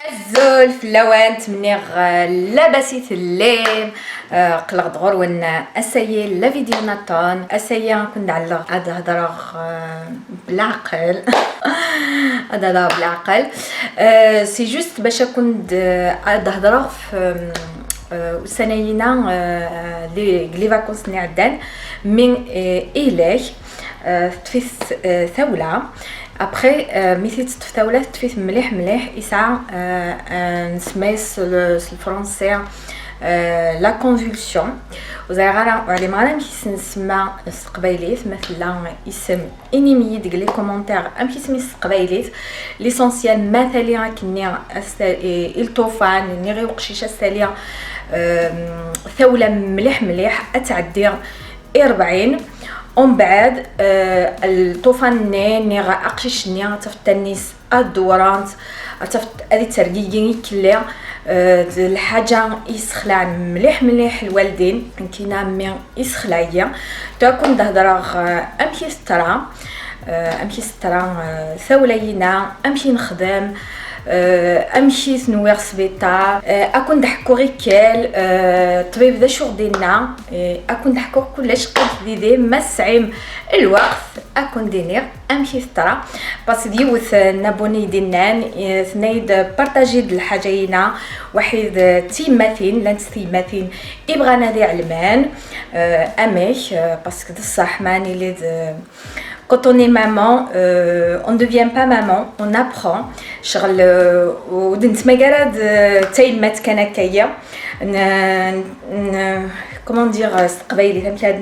الزول في اللوان تمنيغ لاباسيت الليل قلق دغور ون اسايي لا فيديو نطون اسايا كنت على هاد هضره بالعقل هذا بالعقل سي جوست باش كنت هاد هضره في سنينا لي فاكونس ني عدان من إليه تفيس ثوله ابري ميتيت تفتاولات تفيت مليح يسعى نسميس الفرنسي لا كونفولسيون وزاغرا وعلي مالا مكيس نسمى قبايليت مثلا اسم انيمي ديك لي كومونتير ام كيسمي قبايليت ليسونسيال مثلا كني الطوفان ني غير وقشيشه الساليه ثوله مليح اتعدي 40 ومن بعد الطوفان ني اقشيش ني تفت الناس الدورانت تفت هذه ترقيقي كلها الحاجه يسخلع مليح الوالدين كينا مي يسخلايا تكون تهضر امشي سترا ثولينا امشي نخدم امشي نوير سبيطار اكون ضحكو غيكال طبيب ذا شغل ديالنا اكون ضحكو كلش قد ديدي ما سعيم الوقت اكون دينير امشي سترا باس ديوث نابوني دينان ثنيد بارطاجي الحاجينا واحد تيماتين لانت تيماتين يبغى نادي علمان اميش باسكو الصح ماني لي Quand on est maman, on ne devient pas maman, on apprend. شغل ودنت مقالد تايمات كان كيا كومون دير استقبايلي فهمتي هاد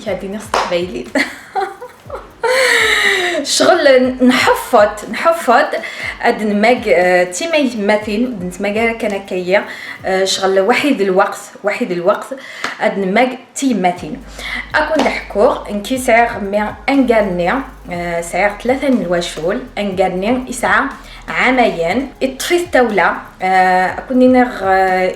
الدنيا استقبايلي شغل نحفظ اد نماك تيماي ماتين دنت مقاله كان كيا شغل وحيد الوقت اد نماك تيماتين اكون دحكور انكي سعر مي انغاني سعر 3 الواشول انغاني يسعى عامين اطفي التولة اكون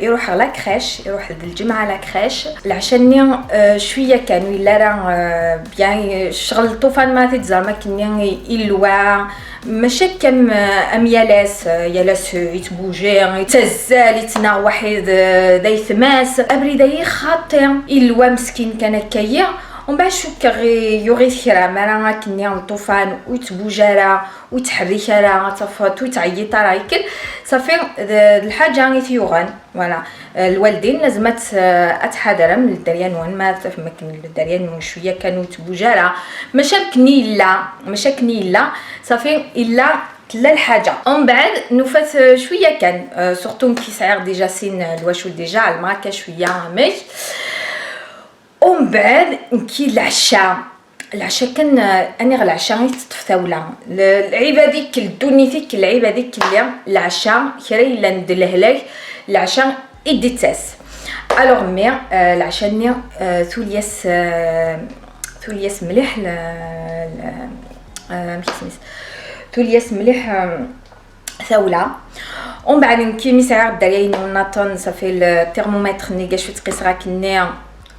يروح لاكريش يروح الجمعه لاكريش العشاني شويه كانوا الا راه بيان شغل الطوفان ما تتزعما كني يلوا ماشي كم ام يالاس يتبوجي يتزال يتنا واحد داي ثماس ابريداي خاطر يلوا مسكين كان كيا ومن بعد شو يوري خيرا مرا كني الطوفان ويتبوجرا ويتحركرا تفوت ويتعيط رايكل صافي الحاجه غي ثيوغان فوالا الوالدين لازم اتحضر من الدريان وان ما تفهمك الدريان شويه كانوا يتبوجرا ماشي كني لا صافي الا كلا الحاجه ومن بعد نفات شويه كان سورتو كي صغير ديجا سين الواشول ديجا الماكا شويه ماشي ومن بعد كي العشاء كان اني العشاء تتفتاولا العيبه ديك الدونيتيك العيبه ديك اللي العشاء خيري الا ندلهلك العشاء اديتاس الوغ مي العشاء ني ثولياس مليح ثولياس مليح ثوله ومن بعد كي مسعر الدريين ونطن صافي الترمومتر ني كاع شويه تقيس راكني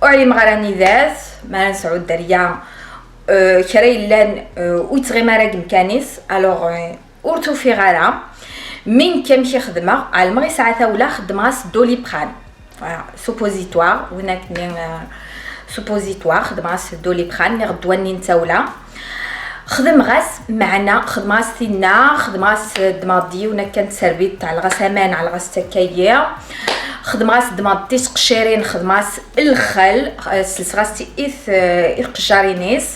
وعلي مغراني ذات ما نسعود الدريا كري لان ويتغي مراك مكانيس الوغ اورتو في غالا من كيمشي خدمه على المغي ساعه ثوله خدمه دولي بران سوبوزيتوار هناك سوبوزيتوار خدمه دولي بران غدواني نتاوله خدم غاس معنا خدمه سينا خدمه دماضي ونا كانت سربيت تاع الغسامان على غاس تكايه خدماس دماطيش قشيرين خدماس الخل سلسغاستي إث قشارينيس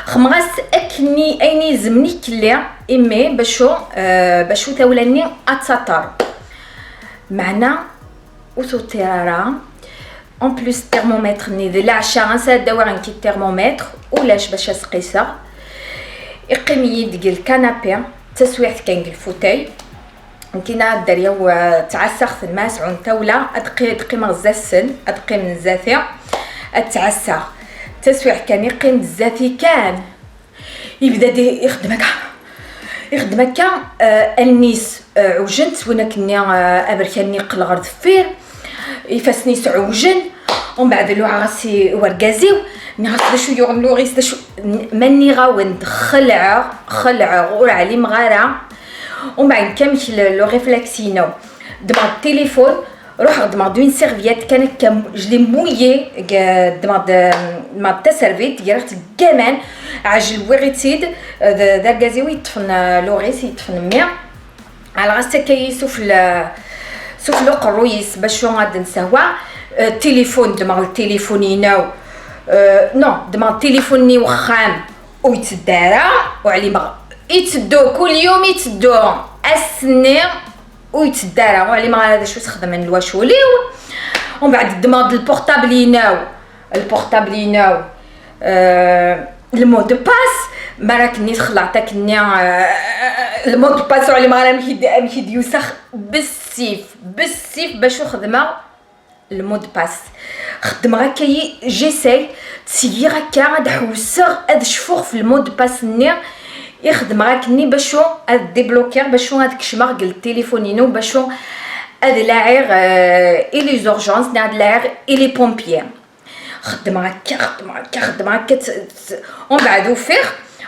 خماس اكني ايني زمني كلي امي باشو تولاني اتسطر معنا وتوتيرارا اون بلوس ترمومتر ني ذي العشاء نسى داور انكي الترمومتر ولاش باش اسقيسه يقيم يدق الكنابي تسويحت كان الفوتاي كينا الدريا وتعسخ الماس عون ثوله ادقي مغزا السن ادقي من الزاثي اتعسخ تسويح كان يقيم الزاثي كان يبدا دي يخدمك النيس عوجنت وانا كني ابركاني قلغر دفير يفاسني سعوجن ومن بعد لو عرسي ورقازيو نغاس شو يعملوا غيس شو ماني غاوند خلع غور علي مغاره ومن بعد كامل لو ريفلكسينو دمع التليفون روح دمع دون سيرفيات كان جلي مويي دمع تا سيرفيت ديرت كمان عجل وغيتيد داركازيوي يطفن لوغيس يطفن ميا على غاستا كيسوف سوف لو قرويس باش غاد نسوا التليفون دمع التليفونيناو نو دمع التليفوني وخام ويتدارا وعلي ما يتدو كل يوم يتدو السنين ويتدارا وعلي ما هذا شو تخدم من الواشوليو ومن بعد دماغ البورطابليناو المود دو باس ما راكني خلعتك المود دو باس على ما مشي يوسخ بالسيف باش خدمه المود باس خدم هكايا جيساي تسيي هكا هاد حوسغ هاد شفوغ في المود باس ني يخدم هكني باشو هاد ديبلوكير باشو هاد كشماغ التليفونينو باشو هاد لاعير اي لي زورجونس هاد لاعير اي لي بومبيير خدم هكا ومن بعد وفيغ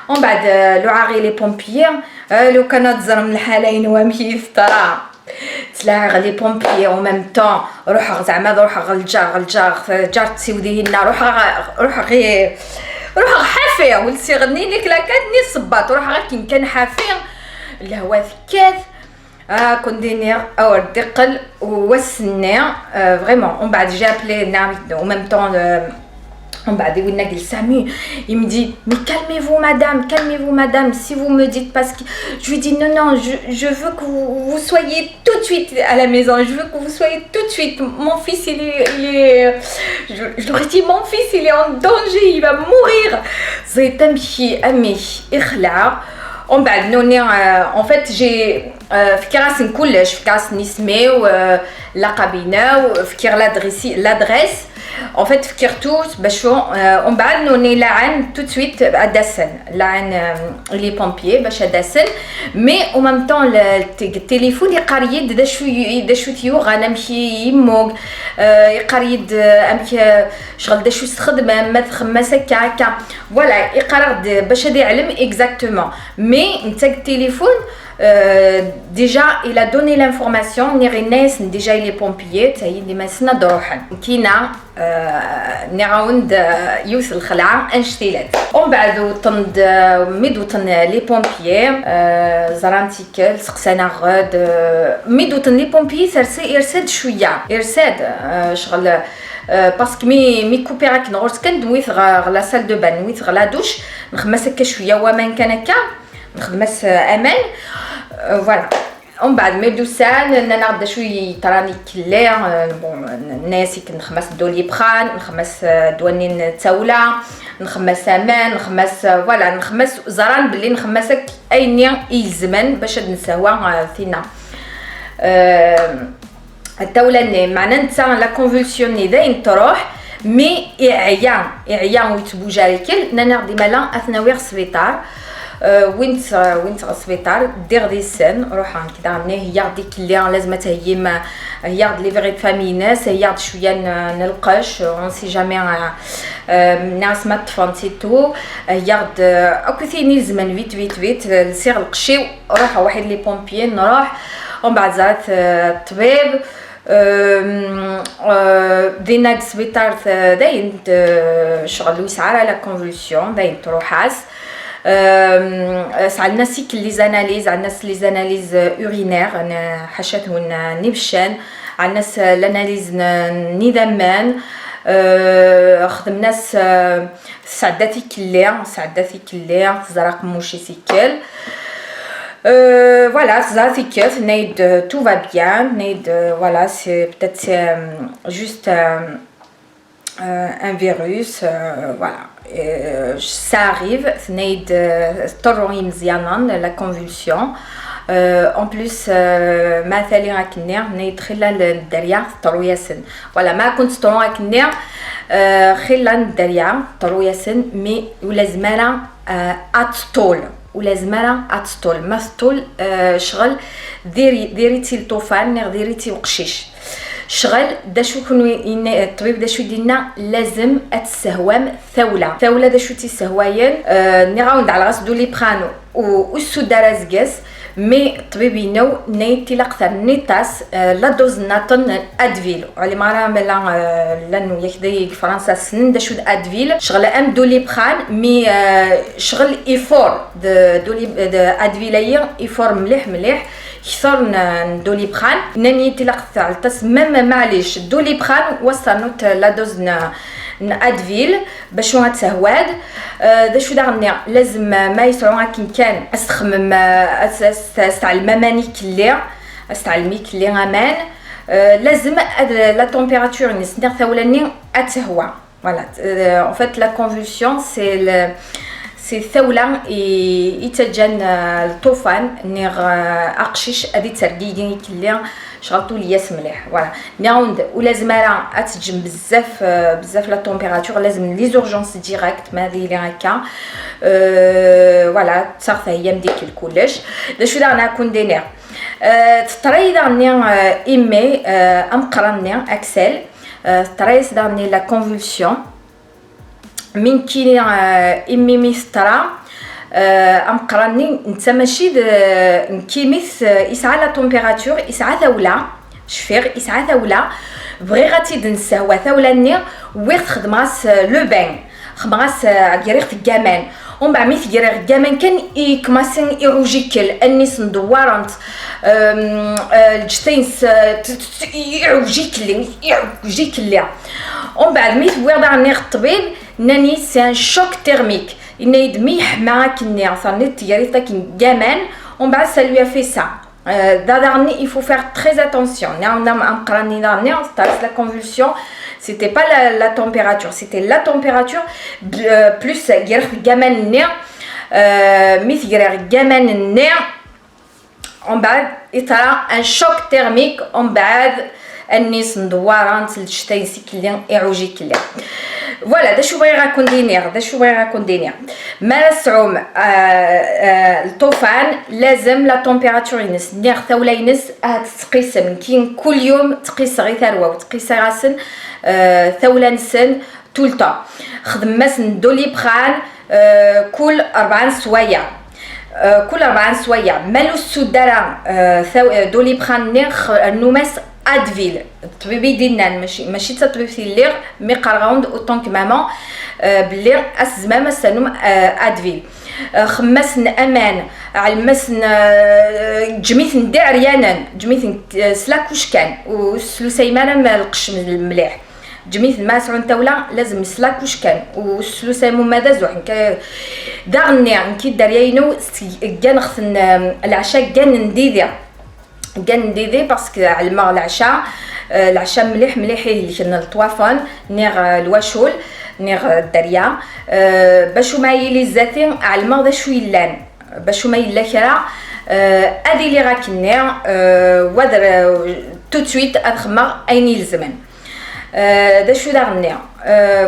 ومن بعد لو عاغي لي بومبيير لو كان تزرم الحالين وامشي يفطرا تلاعغ لي بومبيير او ميم طون روح زعما روح الجار جار تسودي لنا روح غير روح حافيه ولسي غني لك لا كادني الصباط روح غير كان حافيه الهواء ثكات كون دينير او دقل وسني فريمون ومن بعد جابلي نعم او ميم طون On va dire oui, il me dit mais calmez-vous madame, si vous me dites parce que je lui dis non, je veux que vous soyez tout de suite à la maison, je veux que vous soyez tout de suite, mon fils il est je leur ai dit mon fils il est en danger, il va mourir. زيت امشي اخلع ومن بعد نوني en fait j'ai فكر راسي كلش فكر راسي نسميو لقبينا وفكر l'adresse en fait فكرتو باش ومن بعد نوني لعن tout de suite ادسن لعن لي بومبيي باش ادسن مي او ميم طون التليفون يقريد دا شو تيوغ انا نمشي يموق يقريد امشي شغل دا شو تخدم ما تخمس هكا فوالا يقرد باش هذا يعلم اكزاكتومون مي نتا التليفون déjà il a donné l'information نيغيناس déjà il est pompier تاهي اللي ماسنا دروحن كينا نراوند يوصل الخلعه انشتيلات ومن بعد طند ميدوطن لي بومبيي زرانتيكل سقسانا غد ميدوطن لي بومبيي يرسد شويه يرسد شغل باسكو مي كوبي راك نغرس كندويث لا سال دو بان نويث لا دوش نخمس هكا شويه ومان كان هكا نخدمس امان فوالا ومن بعد ما دوسان نغدا شويه طراني كلير بون ناسي كنخمس دولي بخان نخمس دوانين تاوله نخمس امان نخمس فوالا نخمس زران بلي نخمسك ايني يلزمن باش نساوا فينا التاوله معنا نتا لا كونفولسيون داين تروح مي اعيان ويتبوجا لكل نغدي مالا اثناوي السبيطار وينت السبيطار دير دي سن روح كدا هي ديك اللي لازم هي ما هي لي فيغي فامي ناس هي شويه نلقاش اون سي جامي ناس ما تفانتيتو هي اكو ثاني زمان فيت لسير القشي روح واحد لي بومبيي نروح ومن بعد زات الطبيب دينا السبيطار داين شغل ويسعر على كونفولسيون داين تروحاس عندنا سيكل لي زاناليز عندنا لي زاناليز اورينير حشاتهم نبشان عندنا لاناليز نيدمان خدمنا سعداتي كلير زرق موشي سيكل voilà ça c'est que tout va bien voilà c'est peut-être juste un virus voilà ça arrive طروني مزيانا la convulsion en plus مثلا راكنير خلال الدريا طرو ياسن voilà ما كنت طرو راكنير خلال الدريا طرو ياسن مي ولا زماله اتطول ولا زماله اتطول ما تطول شغل ديريتي الطوفان ديريتي وقشيش شغل داشو كونو الطبيب داشو يدينا لازم اتسهوام ثوله داشو تيسهواين نراوند على غاس دولي برانو والسودارة زكاس مي الطبيب ينو نيتي لاقثر نيتاس لا دوز ناتون ادفيل على ما راه لانه يخدي فرنسا سن داشو ادفيل شغل ام دوليبران مي شغل ايفور دولي ادفيلاير ايفور مليح كثر دوليبران نيتي لاقثر تاس ميم معليش دوليبران وصلت لا دوز ادفيل باش ما تسهواد داشو داغني لازم ما يسرعوا كي كان استخمم استعمل مماني كلي استعمل كلي امان لازم لا تمبيراتور نسنير ثولاني اتهوى فوالا en fait la convulsion سي ثوله يتجن الطوفان نير اقشيش ادي ترقيقي كلي شغلتو لياس مليح فوالا ناوند ولازم راه اتجم بزاف لا تمبيراتور لازم لي زورجونس ديريكت ما هذه اللي هكا فوالا تصرف هي مديك الكلش داشو انا كون دينير تطري داني ايمي ام قراني اكسل تطري داني لا كونفولسيون من كي امي ميسترا ام قراني انت ماشي كيميس يسعى لا تمبيراتور يسعى ثوله شفير يسعى ثوله بغي غاتي دنسه ثولاني ويخ خدماس لو بان خدماس غيريخ الجمان ومن بعد ميث غيريخ الجمان كان يكماسن يروجيكل انيس ندوارنت الجتينس يعوجيكل ومن بعد ميث ويرداني الطبيب ناني سان شوك تيرميك il n'a pas معاك النيا صارني تياريتا كي جامان ومن بعد ça lui a fait ça dernier il faut faire très attention on a un crâne dernier la convulsion c'était pas la température c'était la température plus غير جامان النيا مثل غير جامان النيا ومن بعد يطرا un choc thermique ومن بعد الناس ندوارانت الشتاي سيكليان يعوجي كليا فوالا داشو بغي غاكون دينير مال الصعوم الطوفان لازم لا تمبيراتور ينس نير ثولا ينس تقيسم كاين كل يوم تقيس غير ثروه وتقيس راسن ثولا نسن طول طا خدم ماسن دوليبران كل 4 سوايع كل 4 سوايع مالو السودارا دوليبران نير نوماس ادفيل الطبيب يدينا ماشي الطبيب في الليغ مي قراوند اوطون كو مامون باللي الزمام السنوم ادفيل خمسن امان علمسن جميثن داع ريانا جميثن سلاكوش كان وسلوسيمانا ما لقش مليح جميث ما سعون تولا لازم سلاكوش كان وسلوسيمو ماذا زوحن داغني كي داريينو كان خصن العشاء كان نديدي باسكو على العشاء مليح اللي كنا الطوافون نير الواشول نير الدريا باش ما يلي زاتين على دا شوي لان باش ما يلا كرا ادي اللي راكني ودر تو سويت ادخما ايني الزمن دا شو داغني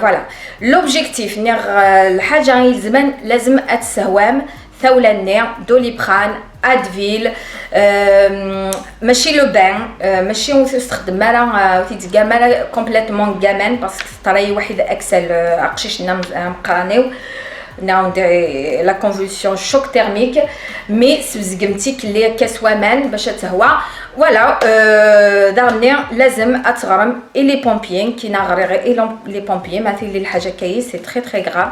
فوالا لوبجيكتيف نير الحاجه يلزمن لازم اتسهوام ثولاني دوليبران ادفيل ماشي لو بان ماشي نستخدم مالا تيتقا مالا كومبليتمون كامان باسكو طراي واحد اكسل عقشيش مقرانيو ناو لا كونفولسيون شوك تيرميك مي سبزقمتيك اللي كسوامان باش تهوى فوالا دارني لازم اتغرم اي لي بومبيين كي نغري اي لي بومبيين مثلا اللي الحاجه كاي سي تري غراف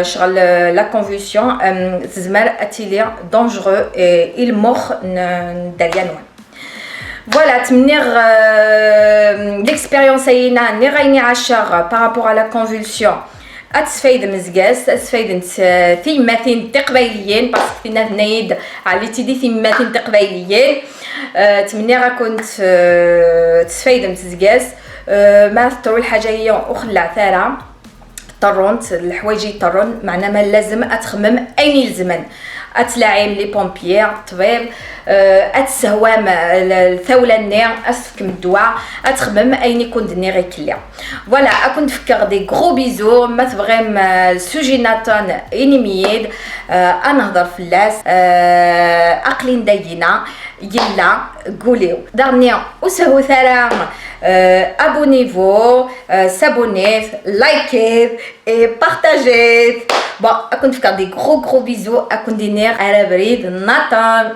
شغل لا كونفولسيون زمر اتيلير دونجرو اي المخ داليانوان فوالا تمنير ليكسبيريونس اينا ني رايني عاشر بارابور على كونفولسيون اتسفايد مزقاس اتسفايد ثيماتين تقبايليين باسكو فينا نايد على تيدي ثيماتين تقبايليين تمنير كنت تسفايد مزقاس ما تطول حاجه هي وخلع ثاره طرونت الحوايج يطرون معنا ما لازم اتخمم اين يلزمن اتلاعب لي بومبيير طبيب اتسهوام الثولانير اسفكم الدواء اتخمم اين يكون دنيغي كليا فوالا اكون نفكر دي غرو بيزو ما تبغيم السوجي ناتون انيميد انا نهضر في اللاس اقلين داينا يلا قوليو دارنيا وسهو ثرام abonnez-vous, s'abonnez, likez et partagez. Bon, à qu'on te faire des gros bisous, à qu'on dîner à la bride, Nathan.